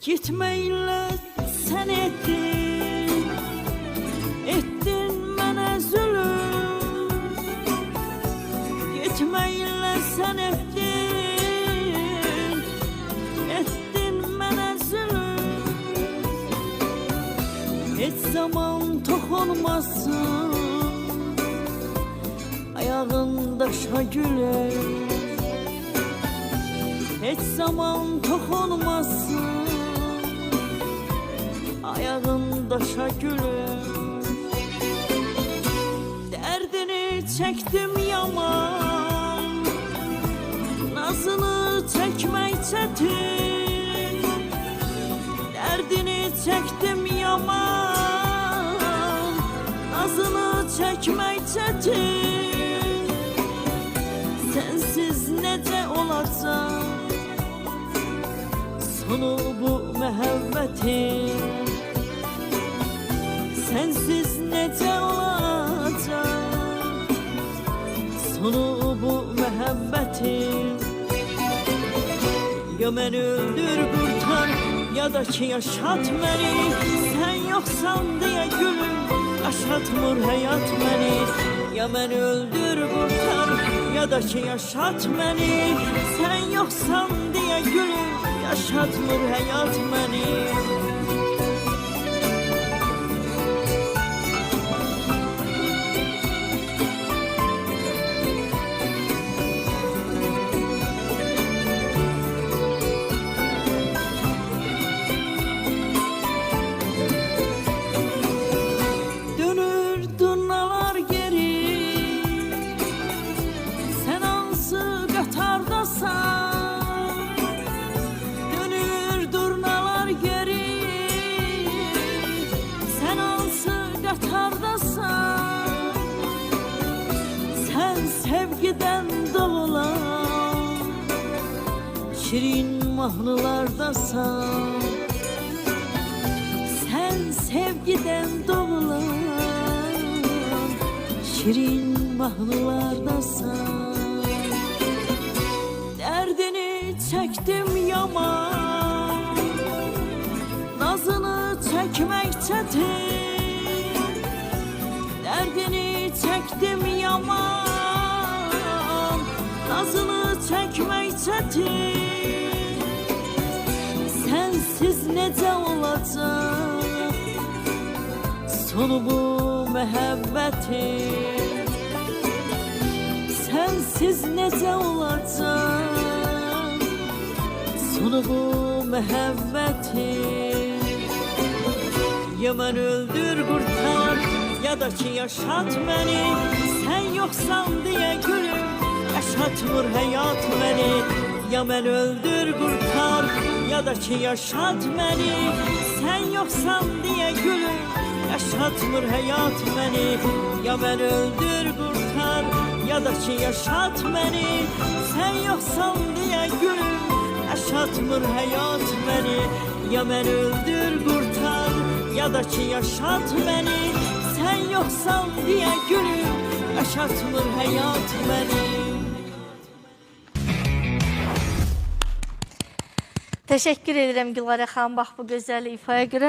Gitmeyle sen ettin mənə zulüm. Gitmeyle sen ettin mənə zulüm. Hiç zaman toxunmasın ayağında şagüle. Hiç zaman toxunmasın ayağında şagüle. Derdini çektim yaman, nazını çekmek çetin. Derdini çektim yaman, nazını çekmek çetin. Sensiz nece olacak sonu bu məhəbbətin? Sensiz nece olacak sonu bu məhəbbətin? Ya məni öldür qurtar, ya da ki yaşat məni. Sen yoksan diye gülüm yaşatmır hayat məni. Ya məni öldür qurtar, ya da ki yaşat məni. Sen yoksan diye gülüm yaşatmır hayat məni. Dönür durnalar geri, sen hansı qatardasan? Sen sevgiden doğulan şirin mahnılardasan. Sen sevgiden doğulan şirin mahnılardasan. Derdini çektim yaman, nazını çekmek çetin. Derdini çektim yaman, nazını çekmek çetin. Sensiz nece olacak sonu bu məhəbbətin? Sensiz nece olacak sonu bu məhəbbətin? Ya mən öldür qurtar, ya da ki yaşat məni. Sen yoksan diye gülüm yaşatmır hayat məni. Ya mən öldür qurtar, ya da ki yaşat məni. Sen yoksan diye gülüm yaşatmır hayat məni. Ya mən öldür qurtar, ya da ki yaşat məni. Sen yoksan diye gülüm yaşatmır hayat məni. Ya mən öldür qurtar, ya da ki yaşat məni. Sen yoksan diye gülüm yaşatmır hayat məni. Teşekkür ederim Gülarə xanım, bax bu gözəl ifaya görə.